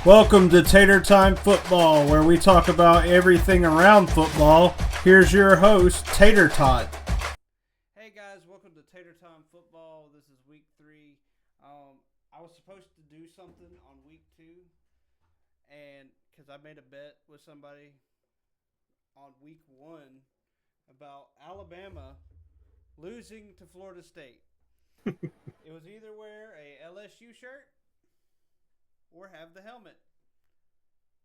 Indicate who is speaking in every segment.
Speaker 1: Welcome to Tater Time Football, where we talk about everything around football. Here's your host, Tater Tot.
Speaker 2: Hey guys, welcome to Tater Time Football. This is week 3. I was supposed to do something on week 2, and because I made a bet with somebody on week 1 about Alabama losing to Florida State. It was either wear a LSU shirt or have the helmet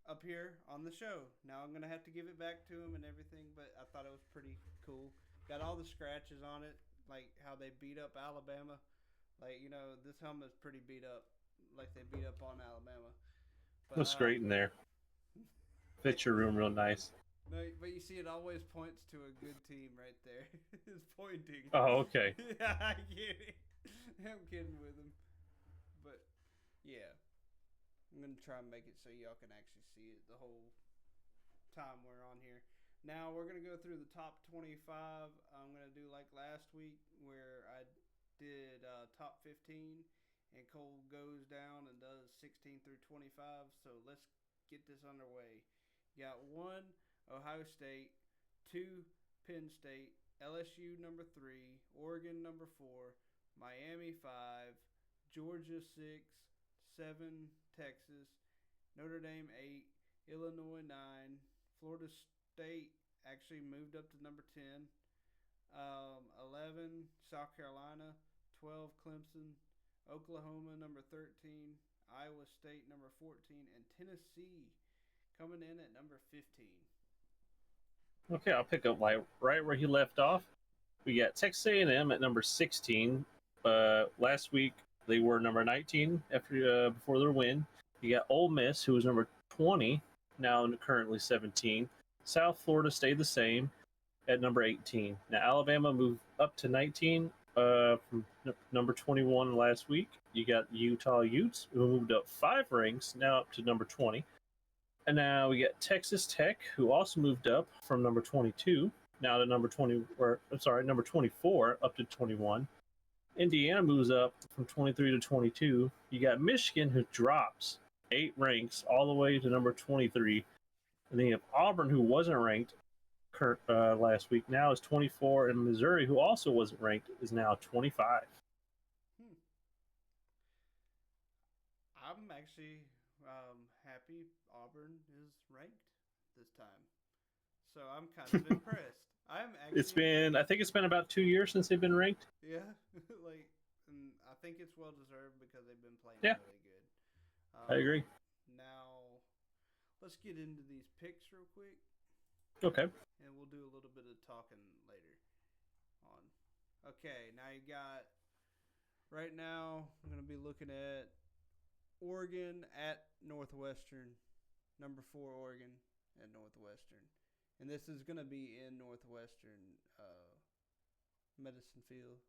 Speaker 2: up here on the show. Now I'm going to have to give it back to him and everything, but I thought it was pretty cool. Got all the scratches on it, like how they beat up Alabama. Like, you know, this helmet's pretty beat up, like they beat up on Alabama. But,
Speaker 3: Looks great in there. Fits your room real nice.
Speaker 2: No, but you see, it always points to a good team right there. It's pointing.
Speaker 3: Oh, okay.
Speaker 2: Yeah, I get it. I'm kidding with him. But, yeah. I'm going to try and make it so y'all can actually see it the whole time we're on here. Now, we're going to go through the top 25. I'm going to do like last week where I did top 15, and Cole goes down and does 16 through 25. So let's get this underway. You got 1, Ohio State, 2, Penn State, LSU number 3, Oregon number 4, Miami 5, Georgia 6, 7, Texas, Notre Dame 8, Illinois 9, Florida State actually moved up to number 10, 11, South Carolina, 12, Clemson, Oklahoma number 13, Iowa State number 14, and Tennessee coming in at number 15.
Speaker 3: Okay, I'll pick up right where he left off. We got Texas A&M at number 16. Last week they were number 19 after before their win. You got Ole Miss, who was number 20, now currently 17. South Florida stayed the same at number 18. Now Alabama moved up to 19 from number 21 last week. You got Utah Utes, who moved up 5 ranks, now up to number 20. And now we got Texas Tech, who also moved up from number 22 now to number 24 up to 21. Indiana moves up from 23 to 22. You got Michigan, who drops 8 ranks all the way to number 23. And then you have Auburn, who wasn't ranked last week, now is 24. And Missouri, who also wasn't ranked, is now 25.
Speaker 2: I'm actually happy Auburn is ranked this time. So I'm kind of impressed.
Speaker 3: I think it's been about 2 years since they've been ranked.
Speaker 2: Yeah, and I think it's well deserved because they've been playing really good.
Speaker 3: I agree.
Speaker 2: Now, let's get into these picks real quick.
Speaker 3: Okay.
Speaker 2: And we'll do a little bit of talking later on. Okay, now you got, right now, I'm going to be looking at Oregon at Northwestern. Number 4 Oregon at Northwestern. And this is going to be in Northwestern Medicine Field.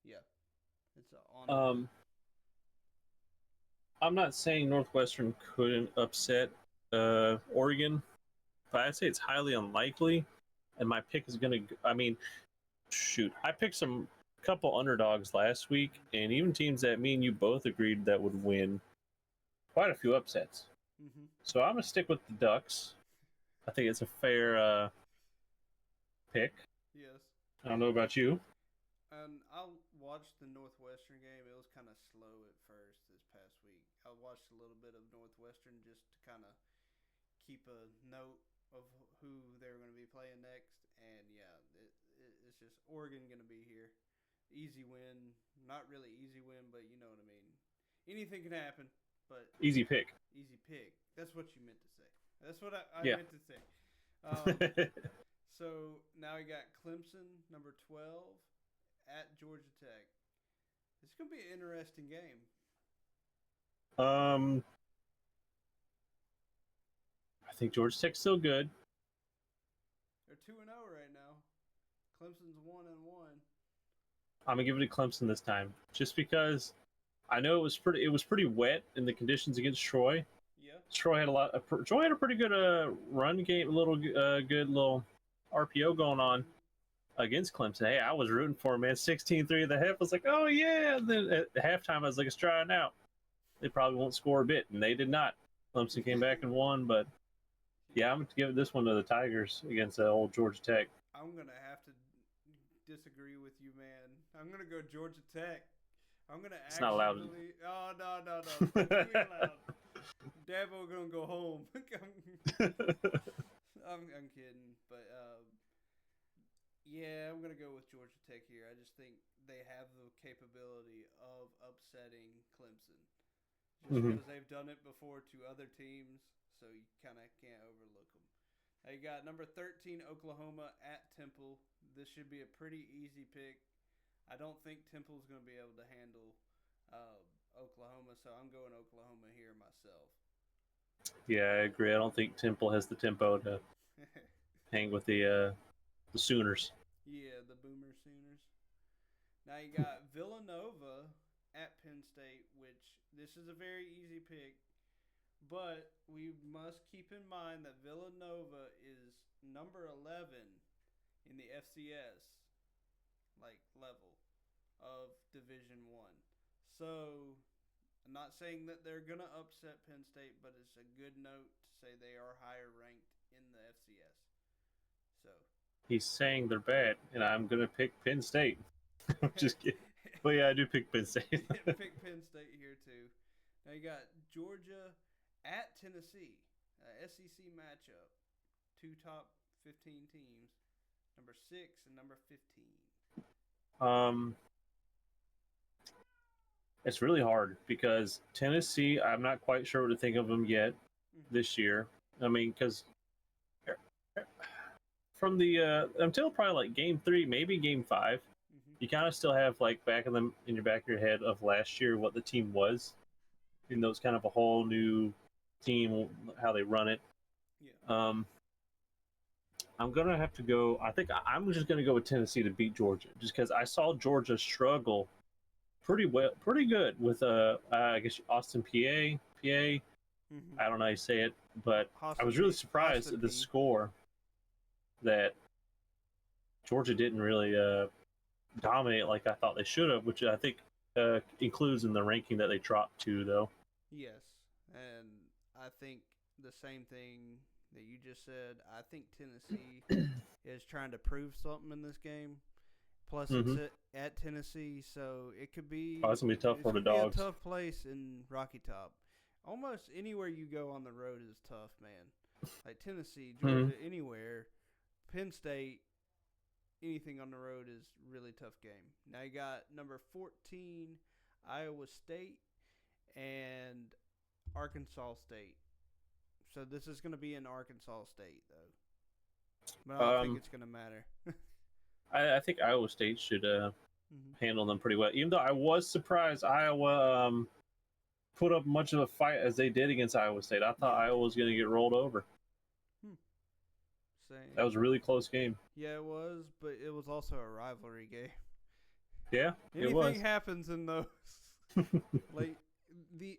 Speaker 2: Yeah. It's on.
Speaker 3: I'm not saying Northwestern couldn't upset Oregon, but I'd say it's highly unlikely. And my pick is going to, I picked some couple underdogs last week, and even teams that me and you both agreed that would win quite a few upsets.
Speaker 2: Mm-hmm.
Speaker 3: So I'm going to stick with the Ducks. I think it's a fair pick.
Speaker 2: Yes.
Speaker 3: I don't know about you.
Speaker 2: I watched the Northwestern game. It was kind of slow at first this past week. I watched a little bit of Northwestern just to kind of keep a note of who they were going to be playing next. And, yeah, it's just Oregon going to be here. Easy win. Not really easy win, but you know what I mean. Anything can happen. But
Speaker 3: easy pick.
Speaker 2: Easy pick. That's what you meant to say. That's what I meant to say. So now we got Clemson, number 12, at Georgia Tech. It's going to be an interesting game.
Speaker 3: I think Georgia Tech's still good.
Speaker 2: They're 2-0 right now. Clemson's 1-1.
Speaker 3: I'm gonna give it to Clemson this time, just because I know it was pretty wet in the conditions against Troy.
Speaker 2: Yeah.
Speaker 3: Troy had a pretty good run game, good little RPO going on against Clemson. Hey, I was rooting for him, man. 16-3 at the half. I was like, oh yeah. And then at halftime, I was like, it's drying out. They probably won't score a bit, and they did not. Clemson came back and won, but yeah, I'm going to give this one to the Tigers against old Georgia Tech.
Speaker 2: I'm gonna have to disagree with you, man. I'm gonna go Georgia Tech. I'm gonna
Speaker 3: It's not allowed.
Speaker 2: actually. Oh no! It's definitely allowed. Dabo gonna go home. I'm kidding, but yeah, I'm gonna go with Georgia Tech here. I just think they have the capability of upsetting Clemson, just because they've done it before to other teams. So you kind of can't overlook them. Now you got number 13 Oklahoma at Temple. This should be a pretty easy pick. I don't think Temple's going to be able to handle Oklahoma, so I'm going Oklahoma here myself.
Speaker 3: Yeah, I agree. I don't think Temple has the tempo to hang with the Sooners.
Speaker 2: Yeah, the Boomer Sooners. Now you got Villanova at Penn State, which this is a very easy pick. But we must keep in mind that Villanova is number 11 in the FCS level of Division 1. So I'm not saying that they're going to upset Penn State, but it's a good note to say they are higher ranked in the FCS. So
Speaker 3: he's saying they're bad, and I'm going to pick Penn State. I'm just kidding. But yeah, I do pick Penn State.
Speaker 2: Pick Penn State here too. Now you got Georgia at Tennessee, SEC matchup. Two top 15 teams, number 6 and number 15.
Speaker 3: It's really hard because Tennessee, I'm not quite sure what to think of them yet this year. I mean, because from the until probably like game 3, maybe game 5, you kind of still have like in your back of your head of last year what the team was. Even though it's kind of a whole new team, how they run it.
Speaker 2: Yeah.
Speaker 3: I'm gonna have to go. I think I'm just gonna go with Tennessee to beat Georgia, just because I saw Georgia struggle pretty good with I guess Austin PA. I don't know how you say it, but I was really surprised at the score that Georgia didn't really dominate like I thought they should have, which I think includes in the ranking that they dropped to, though.
Speaker 2: Yes, and I think the same thing that you just said. I think Tennessee is trying to prove something in this game. Plus, it's at Tennessee, so it could be.
Speaker 3: Oh, it's gonna be tough for the Dogs.
Speaker 2: A tough place in Rocky Top. Almost anywhere you go on the road is tough, man. Like Tennessee, Georgia, anywhere. Penn State, anything on the road is really tough game. Now you got number 14, Iowa State, and Arkansas State. So this is going to be in Arkansas State, though. But I don't think it's going to matter.
Speaker 3: I think Iowa State should handle them pretty well. Even though I was surprised Iowa put up much of a fight as they did against Iowa State. I thought Iowa was going to get rolled over.
Speaker 2: Same.
Speaker 3: That was a really close game.
Speaker 2: Yeah, it was, but it was also a rivalry game.
Speaker 3: Yeah, it was.
Speaker 2: Anything happens in those. Like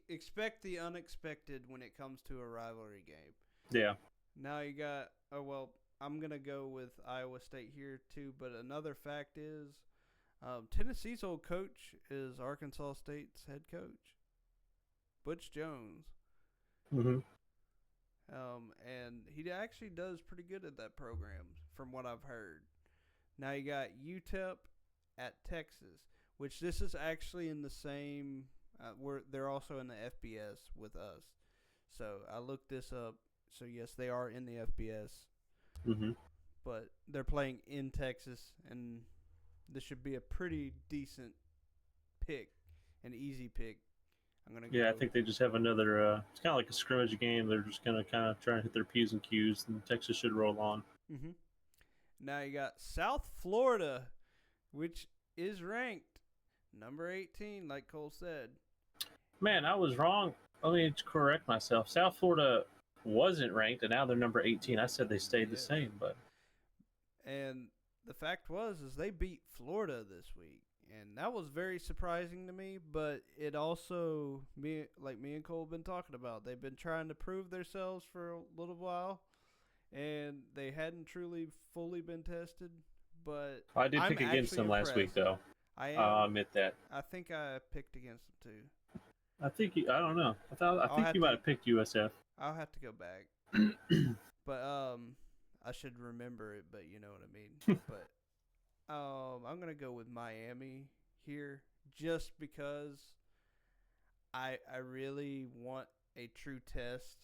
Speaker 2: expect the unexpected when it comes to a rivalry game.
Speaker 3: Yeah.
Speaker 2: Now you got I'm gonna go with Iowa State here too, but another fact is Tennessee's old coach is Arkansas State's head coach, Butch Jones. And he actually does pretty good at that program, from what I've heard. Now you got UTEP at Texas, which this is actually in the same. They're also in the FBS with us. So I looked this up. So yes, they are in the FBS. But they're playing in Texas, and this should be a pretty decent pick, an easy pick.
Speaker 3: I think they just have another. It's kind of like a scrimmage game. They're just gonna kind of try and hit their P's and Q's, and Texas should roll on.
Speaker 2: Now you got South Florida, which is ranked number 18, like Cole said.
Speaker 3: Man, I was wrong. Let me correct myself. South Florida wasn't ranked, and now they're number 18. I said they stayed the same, but.
Speaker 2: And the fact is they beat Florida this week. And that was very surprising to me, but it also, me and Cole have been talking about, they've been trying to prove themselves for a little while, and they hadn't truly fully been tested. But
Speaker 3: I did pick against them last week, though. I'll admit that.
Speaker 2: I think I picked against them too.
Speaker 3: I don't know. I think you might have picked USF.
Speaker 2: I'll have to go back, but I should remember it. But you know what I mean. But I'm gonna go with Miami here, just because I really want a true test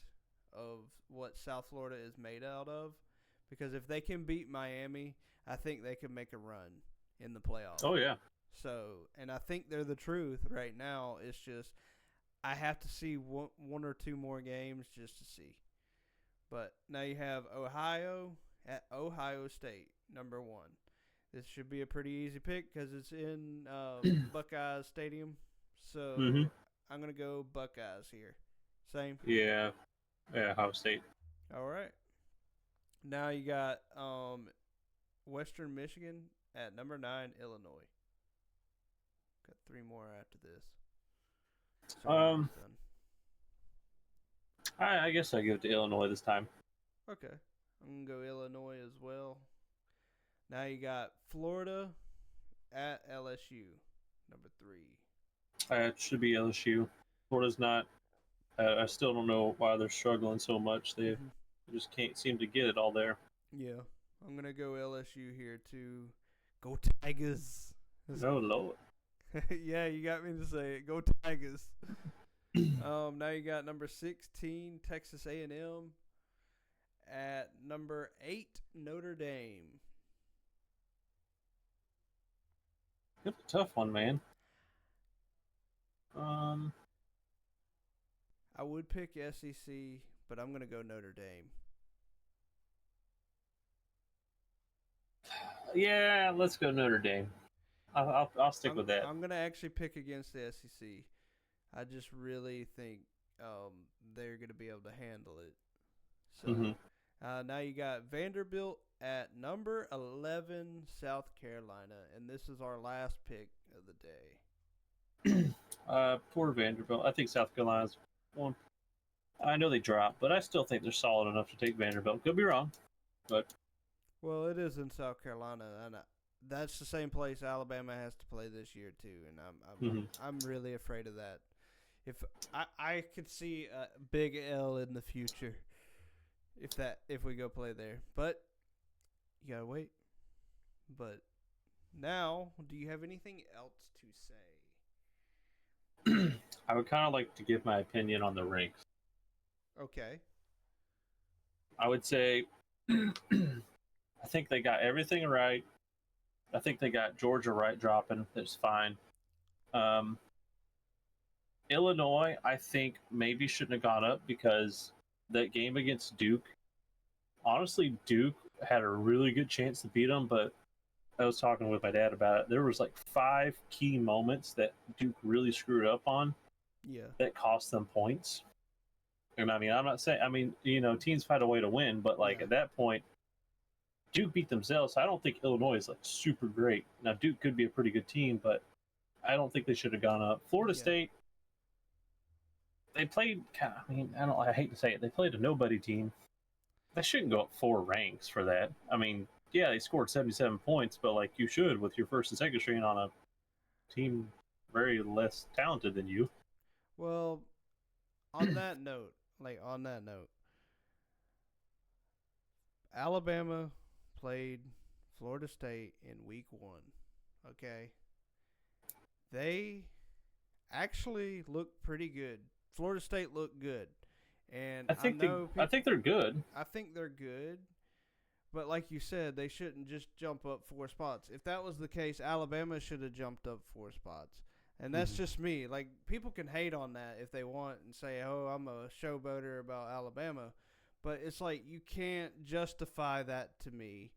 Speaker 2: of what South Florida is made out of. Because if they can beat Miami, I think they can make a run in the playoffs.
Speaker 3: Oh yeah.
Speaker 2: So, and I think they're the truth right now. It's just I have to see one or two more games just to see. But now you have Ohio at Ohio State, number one. This should be a pretty easy pick because it's in Buckeyes Stadium. So
Speaker 3: Mm-hmm.
Speaker 2: I'm going to go Buckeyes here. Same?
Speaker 3: Yeah. Yeah, Ohio State.
Speaker 2: All right. Now you got Western Michigan at number 9, Illinois. Got 3 more after this. So
Speaker 3: I guess I give it to Illinois this time.
Speaker 2: okay. I'm going to go Illinois as well. Now you got Florida at LSU, number 3.
Speaker 3: It should be LSU. Florida's not. I still don't know why they're struggling so much. They just can't seem to get it all there.
Speaker 2: Yeah. I'm going to go LSU here too. Go Tigers.
Speaker 3: Oh, Lord.
Speaker 2: Yeah, you got me to say it. Go Tigers. Now you got number 16, Texas A&M. At number 8, Notre Dame.
Speaker 3: It's a tough one, man.
Speaker 2: I would pick SEC, but I'm going to go Notre Dame.
Speaker 3: Yeah, let's go Notre Dame. I'll stick with that.
Speaker 2: I'm going to actually pick against the SEC. I just really think they're going to be able to handle it. So now you got Vanderbilt at number 11, South Carolina, and this is our last pick of the day.
Speaker 3: Poor Vanderbilt. I think South Carolina's one. I know they dropped, but I still think they're solid enough to take Vanderbilt. Could be wrong, but
Speaker 2: well, it is in South Carolina, and that's the same place Alabama has to play this year too, and I'm really afraid of that. If I could see a big L in the future, if we go play there, but you gotta wait. But now, do you have anything else to say?
Speaker 3: I would kind of like to give my opinion on the ranks.
Speaker 2: Okay.
Speaker 3: I would say I think they got everything right. I think they got Georgia right dropping. That's fine. Illinois, I think maybe shouldn't have gone up because that game against Duke, honestly, Duke had a really good chance to beat them, but I was talking with my dad about it. There was like 5 key moments that Duke really screwed up on.
Speaker 2: Yeah.
Speaker 3: That cost them points. And I mean, I'm not saying, teams find a way to win, but at that point, Duke beat themselves. So I don't think Illinois is like super great. Now, Duke could be a pretty good team, but I don't think they should have gone up. Florida State, they played I hate to say it, they played a nobody team. They shouldn't go up 4 ranks for that. I mean, yeah, they scored 77 points, but you should with your first and second string on a team very less talented than you.
Speaker 2: Well, on that note, Alabama played Florida State in week 1. Okay. They actually looked pretty good. Florida State looked good. And I think
Speaker 3: they're good.
Speaker 2: I think they're good. But like you said, they shouldn't just jump up 4 spots. If that was the case, Alabama should have jumped up 4 spots. And that's just me. People can hate on that if they want and say, oh, I'm a showboater about Alabama. But it's you can't justify that to me.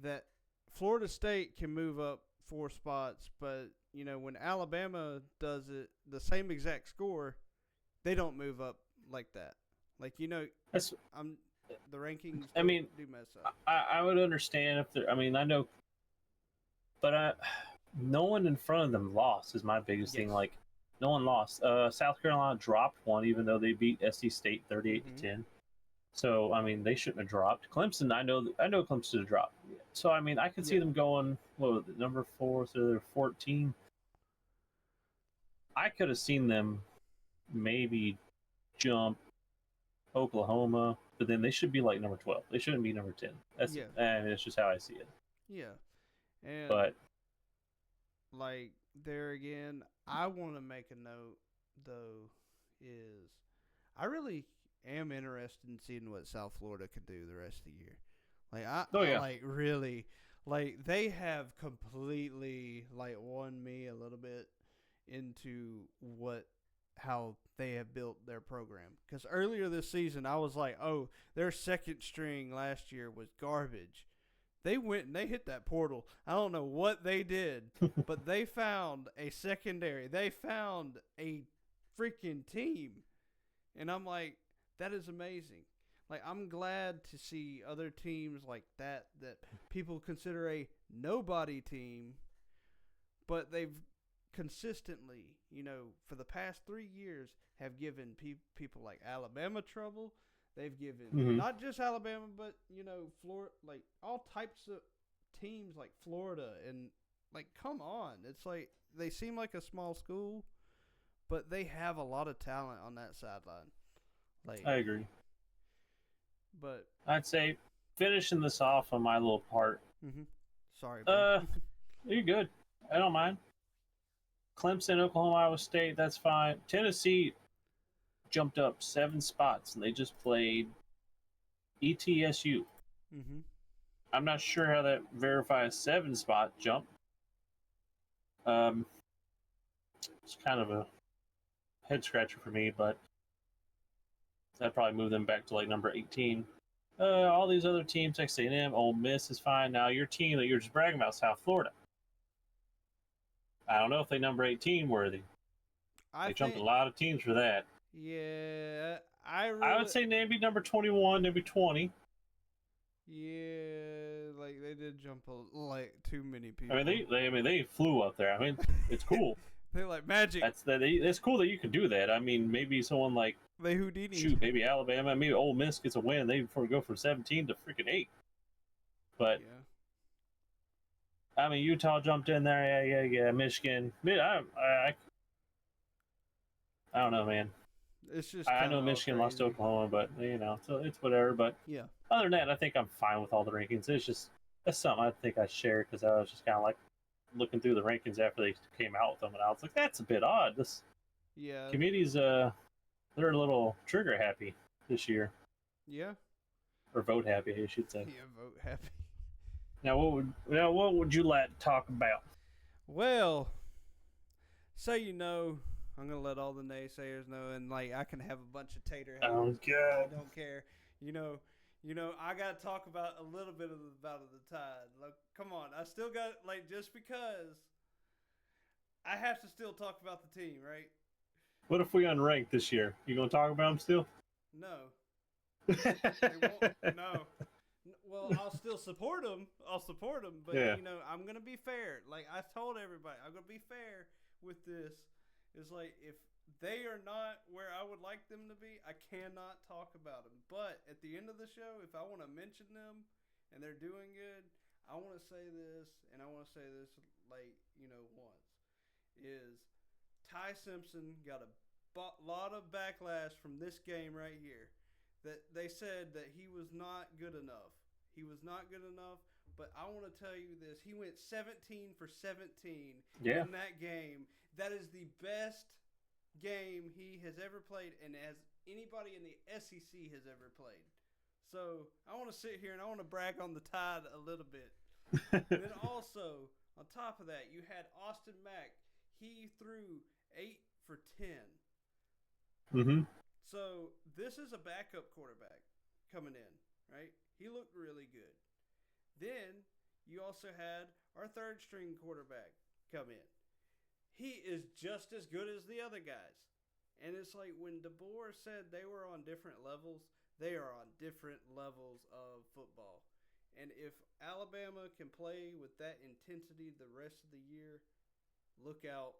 Speaker 2: That Florida State can move up 4 spots, but, when Alabama does it, the same exact score, they don't move up like that. The rankings do mess up.
Speaker 3: I would understand if they're, I know, but no one in front of them lost is my biggest thing. No one lost. South Carolina dropped 1, even though they beat SC State 38-10. So they shouldn't have dropped. Clemson, I know Clemson should have dropped. So I could see them going. What was it, number 4 through their 14? I could have seen them maybe jump Oklahoma, but then they should be like number 12. They shouldn't be number 10.
Speaker 2: Yeah,
Speaker 3: That's just how I see it.
Speaker 2: yeah, and
Speaker 3: But
Speaker 2: like there again, I want to make a note though is I really am interested in seeing what South Florida can do the rest of the year. Like
Speaker 3: oh
Speaker 2: I
Speaker 3: yeah,
Speaker 2: like really like they have completely like won me a little bit into what how they have built their program. Because earlier this season, I was like, oh, their second string last year was garbage. They went and they hit that portal. I don't know what they did, but they found a secondary. They found a freaking team. And I'm like, that is amazing. Like, I'm glad to see other teams like that people consider a nobody team, but they've consistently, for the past 3 years, have given people like Alabama trouble. They've given
Speaker 3: hmm
Speaker 2: not just Alabama, but Florida, like all types of teams like Florida, and like, come on, it's like they seem like a small school, but they have a lot of talent on that sideline. Like,
Speaker 3: I agree.
Speaker 2: but
Speaker 3: I'd say finishing this off on my little part.
Speaker 2: mm-hmm. Sorry,
Speaker 3: Uh,
Speaker 2: bud.
Speaker 3: you're good. I don't mind. Clemson, Oklahoma, Iowa State. That's fine. Tennessee jumped up 7 spots, and they just played ETSU.
Speaker 2: mm-hmm.
Speaker 3: I'm not sure how that verifies 7 spot jump. It's kind of a head scratcher for me, but that'd probably move them back to like number 18. All these other teams, Texas A&M, Ole Miss is fine. Now your team that you're just bragging about, South Florida. I don't know if they number 18 worthy. They jumped a lot of teams for that.
Speaker 2: Yeah,
Speaker 3: I would say maybe number 21, maybe 20.
Speaker 2: Yeah, like they did jump like too many people.
Speaker 3: I mean they flew up there. I mean it's cool.
Speaker 2: They're like magic.
Speaker 3: That's cool that you can do that. I mean maybe someone like
Speaker 2: They Houdini.
Speaker 3: shoot, maybe Alabama, maybe Ole Miss gets a win. They go from 17 to freaking 8. But
Speaker 2: yeah.
Speaker 3: I mean Utah jumped in there. Yeah. Michigan. I don't know, man.
Speaker 2: It's just
Speaker 3: I know Michigan lost to Oklahoma, but so it's whatever. But
Speaker 2: yeah.
Speaker 3: other than that, I think I'm fine with all the rankings. It's just that's something I think I shared because I was just kind of like looking through the rankings after they came out with them, and I was like, that's a bit odd. This committee's they're a little trigger happy this year.
Speaker 2: Yeah.
Speaker 3: Or vote happy, I should say.
Speaker 2: Yeah, vote happy.
Speaker 3: Now what would you like to talk about?
Speaker 2: Well, so I'm gonna let all the naysayers know, and like I can have a bunch of Tater haters.
Speaker 3: Oh God!
Speaker 2: I don't care. I gotta talk about a little bit of the Battle of the Tide. Like, come on, I still got just because I have to still talk about the team, right?
Speaker 3: What if we unranked this year? You gonna talk about them still?
Speaker 2: No. They won't. No. Well, I'll still support them. But
Speaker 3: yeah.
Speaker 2: I'm gonna be fair. Like I told everybody, I'm gonna be fair with this. It's like if they are not where I would like them to be, I cannot talk about them. But at the end of the show, if I want to mention them and they're doing good, I want to say this, and I want to say this once is Ty Simpson got a lot of backlash from this game right here. That they said that he was not good enough. He was not good enough. But I want to tell you this. He went 17 for 17 in that game. That is the best game he has ever played and as anybody in the SEC has ever played. So I want to sit here and I want to brag on the Tide a little bit. Then also, on top of that, you had Austin Mack. He threw 8 for 10.
Speaker 3: Mm-hmm.
Speaker 2: So this is a backup quarterback coming in, right? He looked really good. Then you also had our third string quarterback come in. He is just as good as the other guys. And it's like when DeBoer said they were on different levels, they are on different levels of football. And if Alabama can play with that intensity the rest of the year, look out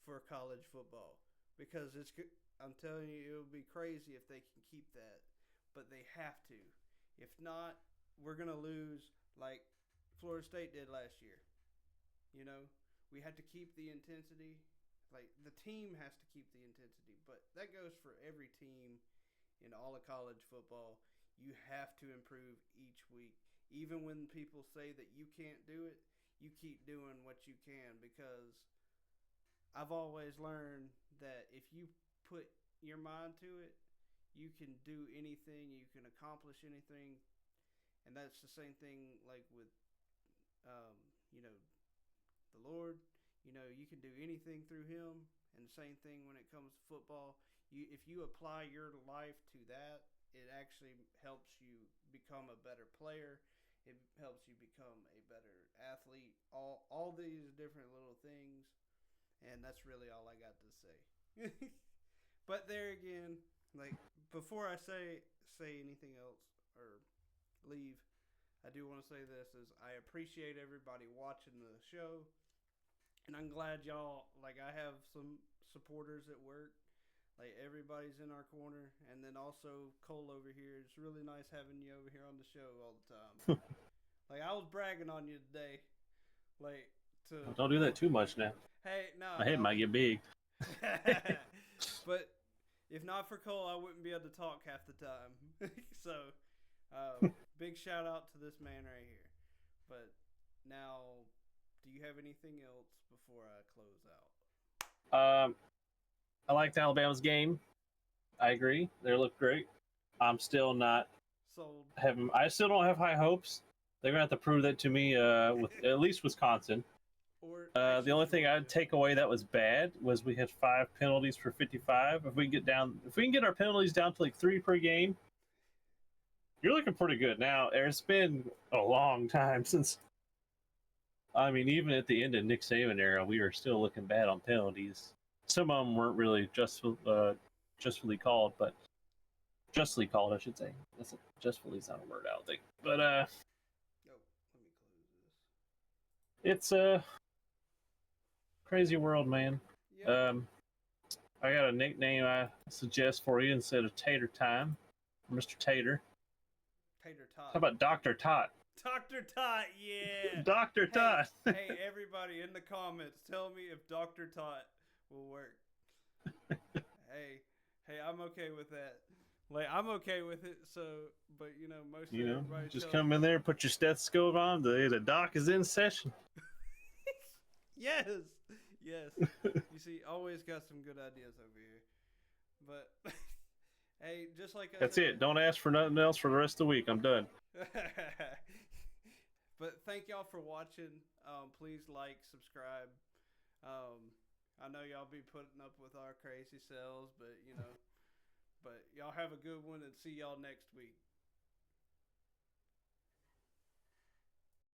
Speaker 2: for college football. Because I'm telling you, it would be crazy if they can keep that. But they have to. If not, we're going to lose like Florida State did last year. We had to keep the intensity. Like, the team has to keep the intensity. But that goes for every team in all of college football, you have to improve each week. Even when people say that you can't do it, you keep doing what you can, because I've always learned that if you put your mind to it, you can do anything, you can accomplish anything. And that's the same thing like with um, you know, the Lord. You can do anything through him, and the same thing when it comes to football. If you apply your life to that, it actually helps you become a better player. It helps you become a better athlete. All these different little things, and that's really all I got to say. But there again, like before I say anything else or leave, I do want to say this: is I appreciate everybody watching the show, and I'm glad y'all, like, I have some supporters at work. Like, everybody's in our corner, and then also Cole over here. It's really nice having you over here on the show all the time. Like, I was bragging on you today. Like,
Speaker 3: Don't do that too much now.
Speaker 2: Hey, no.
Speaker 3: My head might get big.
Speaker 2: But if not for Cole, I wouldn't be able to talk half the time. So, big shout out to this man right here. But now, do you have anything else before I close out?
Speaker 3: I liked Alabama's game. I agree. They look great. I'm still not
Speaker 2: Sold.
Speaker 3: I still don't have high hopes. They're gonna have to prove that to me with at least Wisconsin.
Speaker 2: Or
Speaker 3: The only thing I'd take away that was bad was we had 5 penalties for 55. If we can get our penalties down to like 3 per game, you're looking pretty good. Now, it's been a long time since. I mean, even at the end of Nick Saban era, we were still looking bad on penalties. Some of them weren't really justly called, but justly called, I should say. Justfully is not a word, I don't think. But
Speaker 2: Oh, let me close this.
Speaker 3: it's a crazy world, man.
Speaker 2: Yep.
Speaker 3: I got a nickname I suggest for you instead of Tater Time, Mr. Tater.
Speaker 2: Tater Tot.
Speaker 3: How about Dr. Tot?
Speaker 2: Dr. Tot, yeah.
Speaker 3: Dr. Tot.
Speaker 2: Hey, everybody in the comments, tell me if Dr. Tot will work. hey, I'm okay with that. Like, I'm okay with it. So, but most everybody
Speaker 3: Just
Speaker 2: tells
Speaker 3: come
Speaker 2: me,
Speaker 3: in there, put your stethoscope on. The doc is in session.
Speaker 2: Yes. You see, always got some good ideas over here. But hey, just like
Speaker 3: That's it. Don't ask for nothing else for the rest of the week. I'm done.
Speaker 2: But thank y'all for watching. Please like, subscribe. I know y'all be putting up with our crazy selves, but y'all have a good one, and see y'all next week.